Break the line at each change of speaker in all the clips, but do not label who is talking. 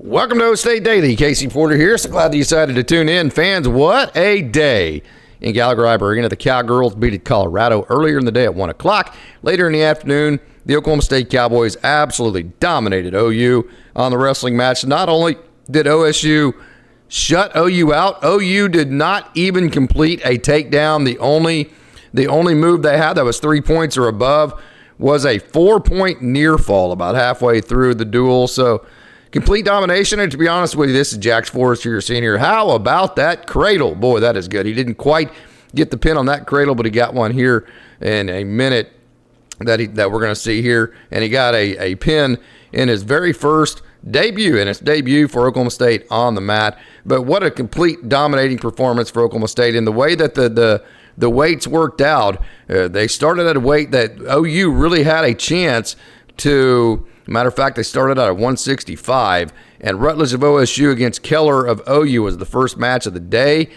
Welcome to OkState Daily. Casey Porter here. So glad that you decided to tune in. Fans, what a day in Gallagher-Iba Arena. The Cowgirls beat Colorado earlier in the day at 1 o'clock. Later in the afternoon, the Oklahoma State Cowboys absolutely dominated OU on the wrestling match. Not only did OSU shut OU out, OU did not even complete a takedown. The only move they had that was 3 points or above was a 4-point near fall about halfway through the duel. So complete domination, and to be honest with you, this is Jax Forrest, your senior. How about that cradle? Boy, that is good. He didn't quite get the pin on that cradle, but he got one here in a minute that we're going to see here, and he got a pin in his very first debut, and it's debut for Oklahoma State on the mat. But what a complete dominating performance for Oklahoma State in the way that the weights worked out. They started at a weight that OU really had a chance to. Matter of fact, they started out at 165, and Rutledge of OSU against Keller of OU was the first match of the day.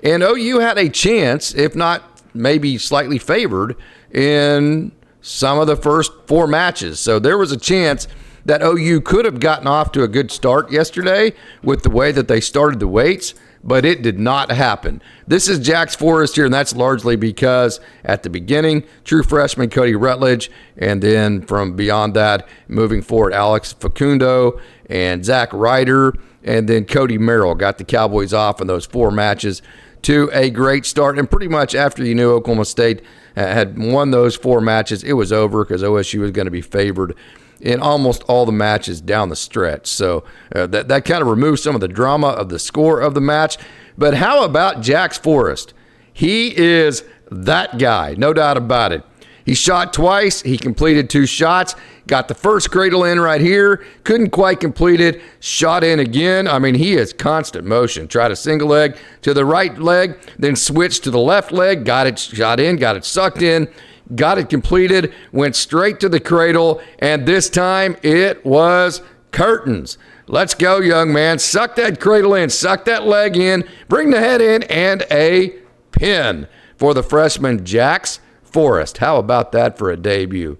And OU had a chance, if not maybe slightly favored, in some of the first four matches. So there was a chance that OU could have gotten off to a good start yesterday with the way that they started the weights, but it did not happen. This is Jax Forrest here, and that's largely because at the beginning, true freshman Cody Rutledge, and then from beyond that, moving forward, Alex Facundo and Zach Ryder, and then Cody Merrill got the Cowboys off in those four matches to a great start. And pretty much after you knew Oklahoma State had won those four matches, it was over because OSU was going to be favored in almost all the matches down the stretch. So that kind of removes some of the drama of the score of the match. But how about Jax Forrest? He is that guy, no doubt about it. He shot twice. He completed two shots. Got the first cradle in right here. Couldn't quite complete it. Shot in again. I mean, he is constant motion. Tried a single leg to the right leg, then switched to the left leg. Got it shot in, got it sucked in. Got it completed, went straight to the cradle, and this time it was curtains. Let's go, young man. Suck that cradle in, suck that leg in, bring the head in, and a pin for the freshman Jax Forrest. How about that for a debut?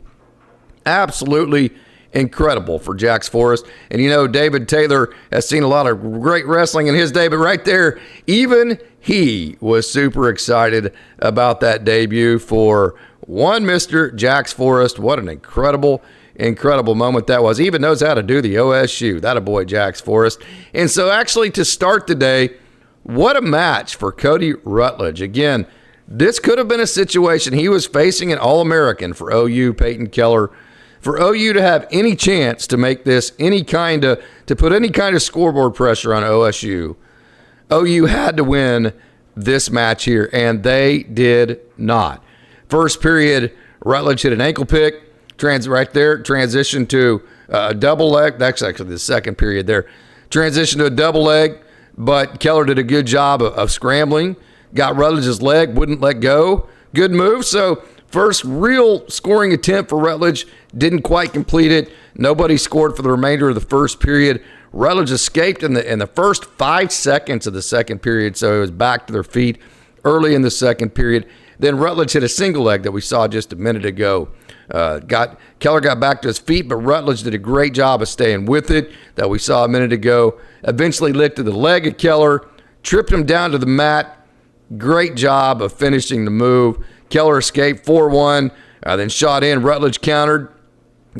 Absolutely incredible for Jax Forrest. And you know, David Taylor has seen a lot of great wrestling in his day, but right there, even he was super excited about that debut for one Mr. Jax Forrest. What an incredible moment that was. He even knows how to do the OSU. That a boy, Jax Forrest. And so actually to start the day, what a match for Cody Rutledge. Again, this could have been a situation. He was facing an All-American for OU, Peyton Keller. For OU to have any chance to make this to put any kind of scoreboard pressure on OSU, OU had to win this match here, and they did not. First period, Rutledge hit an ankle pick, right there, transition to a double leg. That's actually the second period there. Transition to a double leg, but Keller did a good job of scrambling, got Rutledge's leg, wouldn't let go. Good move. So first real scoring attempt for Rutledge, didn't quite complete it. Nobody scored for the remainder of the first period. Rutledge escaped in the first 5 seconds of the second period, so it was back to their feet early in the second period. Then Rutledge hit a single leg that we saw just a minute ago. Keller got back to his feet, but Rutledge did a great job of staying with it that we saw a minute ago. Eventually lifted the leg of Keller, tripped him down to the mat. Great job of finishing the move. Keller escaped 4-1, then shot in. Rutledge countered,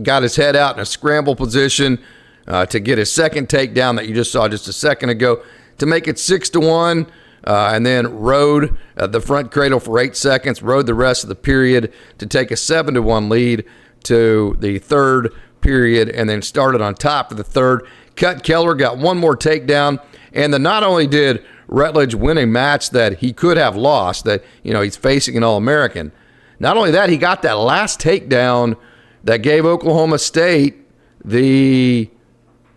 got his head out in a scramble position to get his second takedown that you just saw just a second ago to make it 6-1. And then rode the front cradle for 8 seconds, rode the rest of the period to take a 7-1 lead to the third period, and then started on top of the third. Cut Keller, got one more takedown, and then not only did Rutledge win a match that he could have lost, that, you know, he's facing an All-American. Not only that, he got that last takedown that gave Oklahoma State the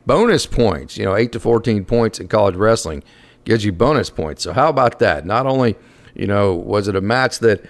bonus points, 8 to 14 points in college wrestling. Gives you bonus points. So how about that? Not only, was it a match that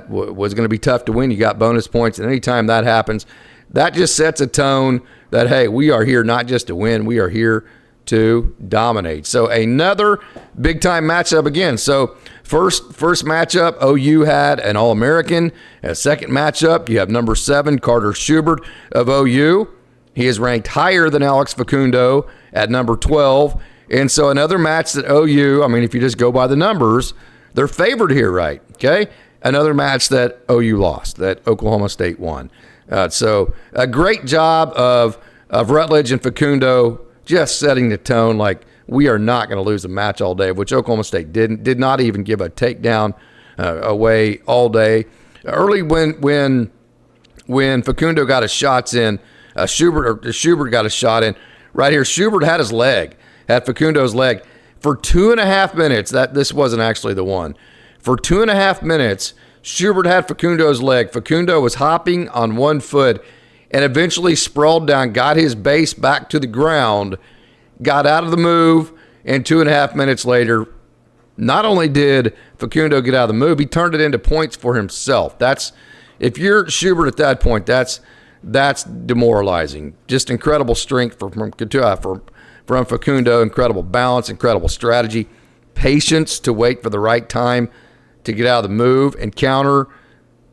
was going to be tough to win, you got bonus points. And anytime that happens, that just sets a tone that, hey, we are here not just to win, we are here to dominate. So another big-time matchup again. So first matchup, OU had an All-American. Second matchup, you have number 7, Carter Schubert of OU. He is ranked higher than Alex Facundo at number 12. And so another match that OU, I mean, if you just go by the numbers, they're favored here, right? Okay? Another match that OU lost, that Oklahoma State won. So a great job of Rutledge and Facundo just setting the tone like we are not going to lose a match all day, which Oklahoma State did not even give a takedown away all day. Early when Facundo got his shots in, Schubert got a shot in. Right here, Schubert had Facundo's leg for 2.5 minutes. This wasn't actually the one. For 2.5 minutes, Schubert had Facundo's leg. Facundo was hopping on one foot and eventually sprawled down, got his base back to the ground, got out of the move, and 2.5 minutes later, not only did Facundo get out of the move, he turned it into points for himself. If you're Schubert at that point, that's demoralizing. Just incredible strength from Facundo, incredible balance, incredible strategy, patience to wait for the right time to get out of the move and counter.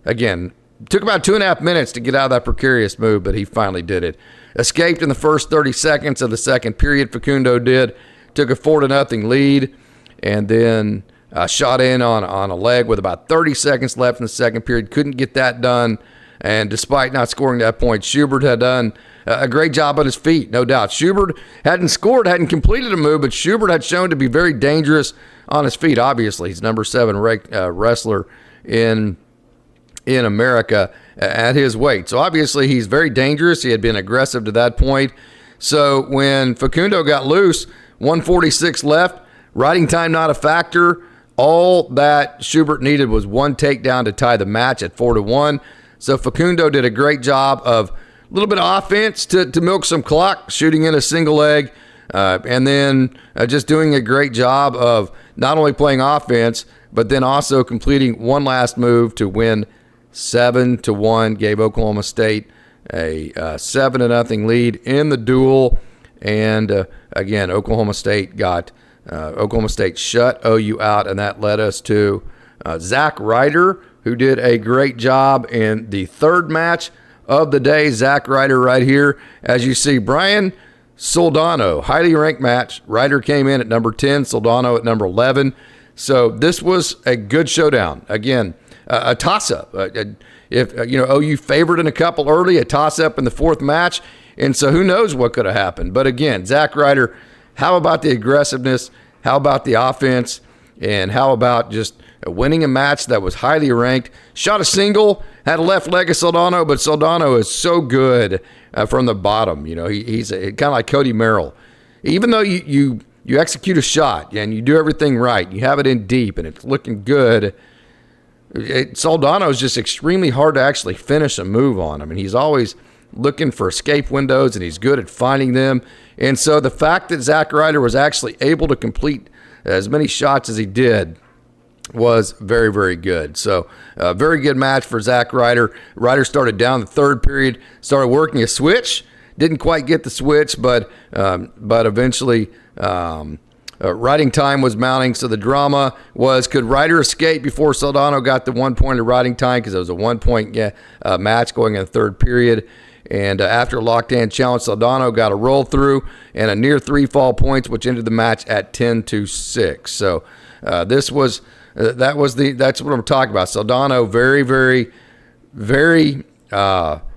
Again, took about 2.5 minutes to get out of that precarious move, but he finally did it. Escaped in the first 30 seconds of the second period, Facundo did. Took a 4-0 lead, and then shot in on a leg with about 30 seconds left in the second period. Couldn't get that done, and despite not scoring that point, Schubert had done a great job on his feet, no doubt. Schubert hadn't completed a move, but Schubert had shown to be very dangerous on his feet. Obviously, he's number 7 wrestler in America at his weight. So obviously he's very dangerous. He had been aggressive to that point. So when Facundo got loose, 1:46 left, riding time not a factor. All that Schubert needed was one takedown to tie the match at 4-1. So Facundo did a great job of a little bit of offense to milk some clock, shooting in a single leg, and then just doing a great job of not only playing offense, but then also completing one last move to win 7-1, gave Oklahoma State a 7-0 lead in the duel. And again, Oklahoma State shut OU out, and that led us to Zach Ryder, who did a great job in the third match of the day. Zach Ryder right here, as you see, Brian Soldano, highly ranked match. Ryder came in at number 10, Soldano at number 11. So this was a good showdown. Again, a toss-up. If OU favored in a couple early, a toss-up in the fourth match, and so who knows what could have happened. But again, Zach Ryder, how about the aggressiveness? How about the offense? And how about just winning a match that was highly ranked? Shot a single, had a left leg of Soldano, but Soldano is so good from the bottom. He's kind of like Cody Merrill. Even though you execute a shot and you do everything right, you have it in deep and it's looking good, Soldano is just extremely hard to actually finish a move on. I mean, he's always looking for escape windows, and he's good at finding them. And so the fact that Zach Ryder was actually able to complete as many shots as he did was very, very good. So a very good match for Zach Ryder. Ryder started down the third period, started working a switch. Didn't quite get the switch, but eventually riding time was mounting. So the drama was, could Ryder escape before Soldano got the 1 point of riding time, because it was a 1 point match going in the third period. And after a locked-in challenge, Soldano got a roll through and a near 3 fall points, which ended the match at 10-6. So that's what I'm talking about. Soldano, very, very, very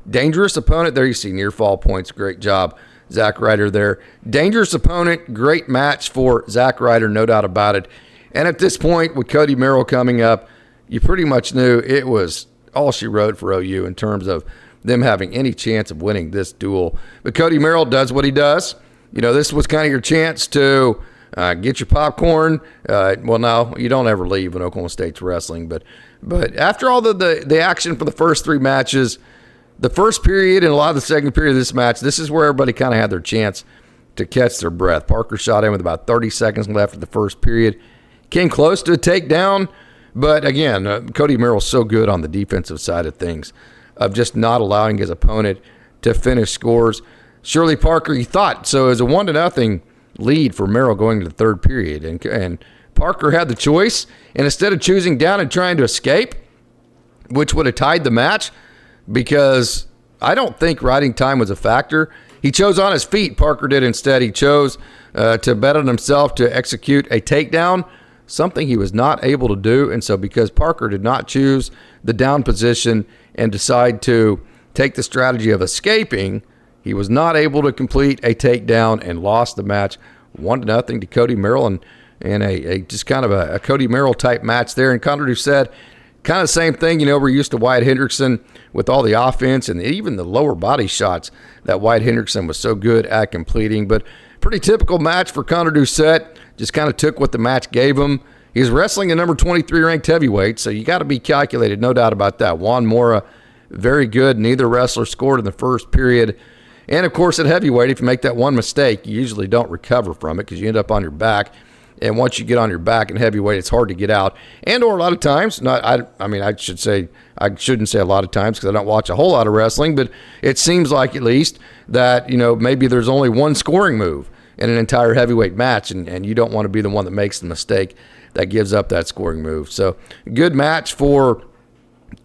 dangerous opponent. There you see near fall points. Great job, Zach Ryder there. Dangerous opponent, great match for Zach Ryder, no doubt about it. And at this point, with Cody Merrill coming up, you pretty much knew it was all she wrote for OU in terms of them having any chance of winning this duel. But Cody Merrill does what he does. This was kind of your chance to get your popcorn. Well, no, you don't ever leave when Oklahoma State's wrestling. But after all the action for the first 3 matches, the first period and a lot of the second period of this match, this is where everybody kind of had their chance to catch their breath. Parker shot in with about 30 seconds left of the first period. Came close to a takedown. But again, Cody Merrill's so good on the defensive side of things, of just not allowing his opponent to finish scores. Shirley Parker, you thought, so it was a 1-0 lead for Merrill going to the third period. And Parker had the choice, and instead of choosing down and trying to escape, which would have tied the match, because I don't think riding time was a factor, He chose on his feet. Parker did instead. He chose to bet on himself to execute a takedown, something he was not able to do. And so because Parker did not choose the down position and decide to take the strategy of escaping, he was not able to complete a takedown and lost the match 1-0 to Cody Merrill, and a just kind of a Cody Merrill type match there. And Connor Doucette, kind of the same thing. We're used to Wyatt Hendrickson with all the offense and even the lower body shots that Wyatt Hendrickson was so good at completing. But pretty typical match for Connor Doucette. Just kind of took what the match gave him. He's wrestling a number 23 ranked heavyweight, so you got to be calculated, no doubt about that. Juan Mora, very good. Neither wrestler scored in the first period. And, of course, at heavyweight, if you make that one mistake, you usually don't recover from it because you end up on your back. And once you get on your back in heavyweight, it's hard to get out. And or a lot of times, I shouldn't say a lot of times because I don't watch a whole lot of wrestling, but it seems like at least that, maybe there's only one scoring move in an entire heavyweight match, and you don't want to be the one that makes the mistake that gives up that scoring move. So good match for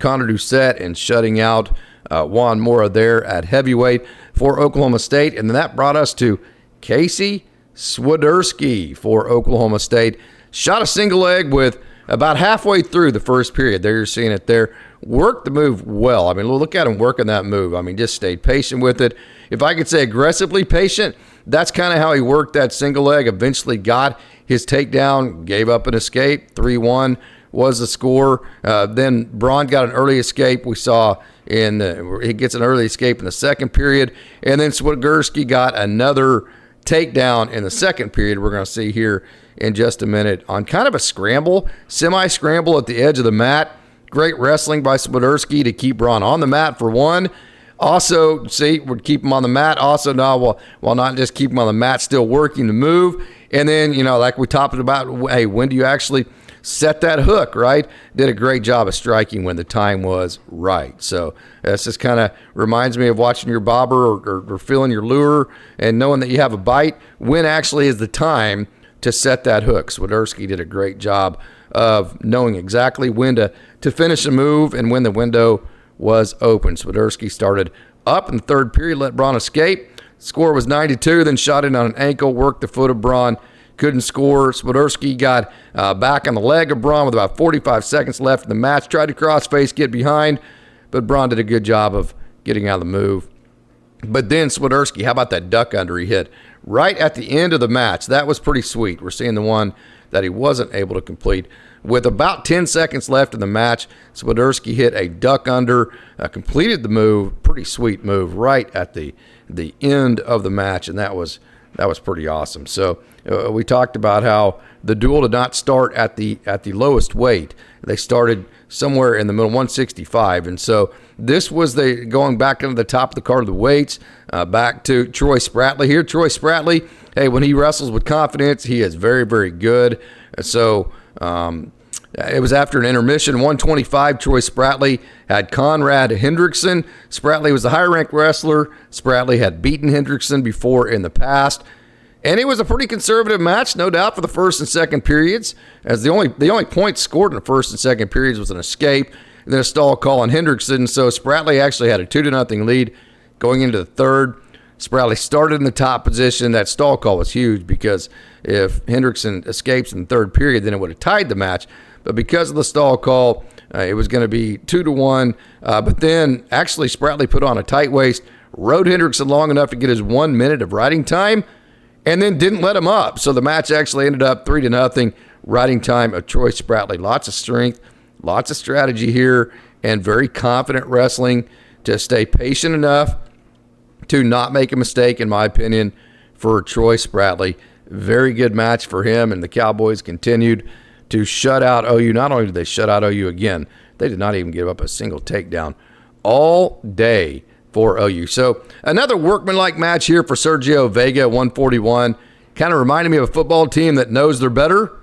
Connor Doucette and shutting out Juan Mora there at heavyweight for Oklahoma State. And then that brought us to Casey Swiderski for Oklahoma State. Shot a single leg with about halfway through the first period. There you're seeing it there. Worked the move well. Look at him working that move. Just stayed patient with it. If I could say aggressively patient, that's kind of how he worked that single leg. Eventually got his takedown, gave up an escape. 3-1 was the score. Then Braun got an early escape. We saw he gets an early escape in the second period. And then Swiderski got another takedown in the second period. We're going to see here in just a minute on kind of a scramble, semi-scramble at the edge of the mat. Great wrestling by Swiderski to keep Braun on the mat for one. Also, would keep him on the mat. Also, now, while not just keep him on the mat, still working the move. And then, like we talked about, hey, when do you actually set that hook, right? Did a great job of striking when the time was right. So this just kind of reminds me of watching your bobber or feeling your lure and knowing that you have a bite. When actually is the time to set that hook? Swiderski did a great job of knowing exactly when to finish a move and when the window was open. Swiderski started up in the third period, let Braun escape. Score was 9-2, then shot in on an ankle, worked the foot of Braun, couldn't score. Swiderski got back on the leg of Braun with about 45 seconds left in the match, tried to crossface, get behind, but Braun did a good job of getting out of the move. But then Swiderski, how about that duck under he hit right at the end of the match? That was pretty sweet. We're seeing the one that he wasn't able to complete. With about 10 seconds left in the match, Swiderski hit a duck under, completed the move, pretty sweet move right at the end of the match, and that was pretty awesome. So we talked about how the duel did not start at the lowest weight. They started somewhere in the middle, 165, and so this was going back into the top of the card of the weights, back to Troy Spratley here. Troy Spratley, hey, when he wrestles with confidence, he is very, very good. So it was after an intermission, 125. Troy Spratley had Conrad Hendrickson. Spratley was the higher-ranked wrestler. Spratley had beaten Hendrickson before in the past. And it was a pretty conservative match, no doubt, for the first and second periods, as the only points scored in the first and second periods was an escape and then a stall call on Hendrickson. So Spratley actually had a 2-0 lead going into the third. Spratley started in the top position. That stall call was huge because if Hendrickson escapes in the third period, then it would have tied the match. But because of the stall call, it was going to be 2-1. But then actually Spratley put on a tight waist, rode Hendrickson long enough to get his 1 minute of riding time, and then didn't let him up. So the match actually ended up 3-0, riding time of Troy Spratley. Lots of strength, lots of strategy here, and very confident wrestling to stay patient enough to not make a mistake, in my opinion, for Troy Spratley. Very good match for him, and the Cowboys continued to shut out OU. Not only did they shut out OU again, they did not even give up a single takedown all day for OU. So another workmanlike match here for Sergio Vega, 141. Kind of reminded me of a football team that knows they're better.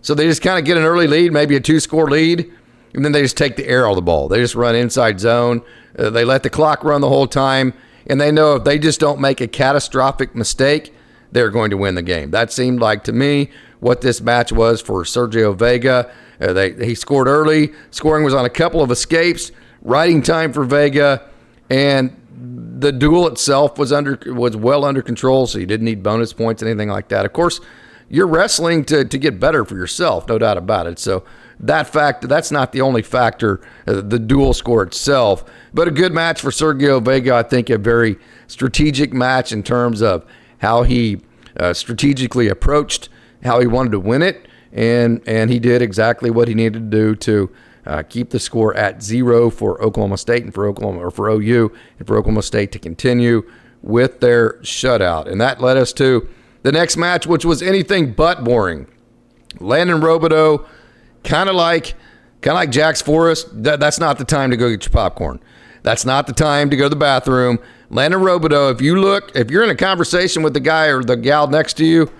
So they just kind of get an early lead, maybe a 2-score lead, and then they just take the air out of the ball. They just run inside zone. They let the clock run the whole time, and they know if they just don't make a catastrophic mistake, they're going to win the game. That seemed like, to me, what this match was for Sergio Vega. He scored early. Scoring was on a couple of escapes. Riding time for Vega. And The duel itself was well under control, so you didn't need bonus points, anything like that. Of course, you're wrestling to get better for yourself, no doubt about it. So that's not the only factor, the duel score itself, but a good match for Sergio Vega. I think a very strategic match in terms of how he strategically approached how he wanted to win it, and he did exactly what he needed to do to keep the score at 0 for Oklahoma State and for OU and for Oklahoma State to continue with their shutout. And that led us to the next match, which was anything but boring. Landon Robideau, kind of like Jack's Forest, that's not the time to go get your popcorn. That's not the time to go to the bathroom. Landon Robideau, if you're in a conversation with the guy or the gal next to you,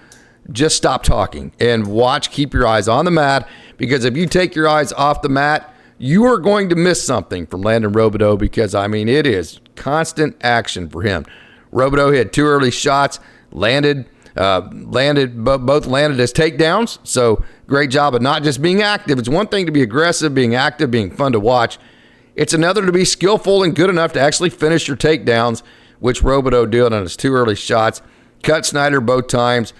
just stop talking and watch, keep your eyes on the mat, because if you take your eyes off the mat, you are going to miss something from Landon Robideau, because, it is constant action for him. Robideau hit 2 early shots, both landed as takedowns, so great job of not just being active. It's one thing to be aggressive, being active, being fun to watch. It's another to be skillful and good enough to actually finish your takedowns, which Robideau did on his 2 early shots. Cut Snyder both times,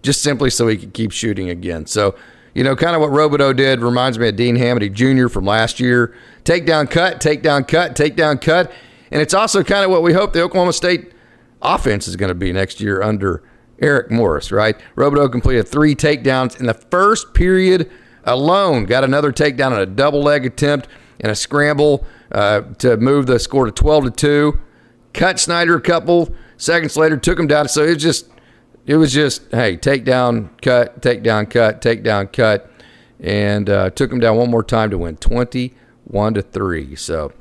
just simply so he could keep shooting again. So, kind of what Robideau did reminds me of Dean Hamady Jr. from last year. Takedown, cut, takedown, cut, takedown, cut. And it's also kind of what we hope the Oklahoma State offense is going to be next year under Eric Morris, right? Robideau completed 3 takedowns in the first period alone. Got another takedown on a double leg attempt and a scramble to move the score to 12-2. Cut Snyder a couple seconds later, took him down. So it was just, hey, takedown, cut, takedown, cut, takedown, cut, and took him down one more time to win 21-3. So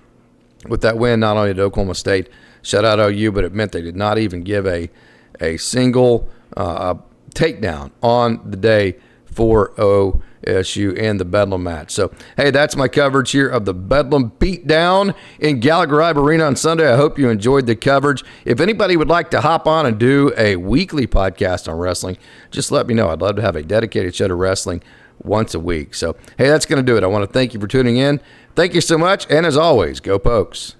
with that win, not only did Oklahoma State shut out OU, but it meant they did not even give a single takedown on the day for OSU and the Bedlam match. So, hey, that's my coverage here of the Bedlam beatdown in Gallagher Arena on Sunday. I hope you enjoyed the coverage. If anybody would like to hop on and do a weekly podcast on wrestling, just let me know. I'd love to have a dedicated show to wrestling once a week. So, hey, that's going to do it. I want to thank you for tuning in. Thank you so much, and as always, go Pokes.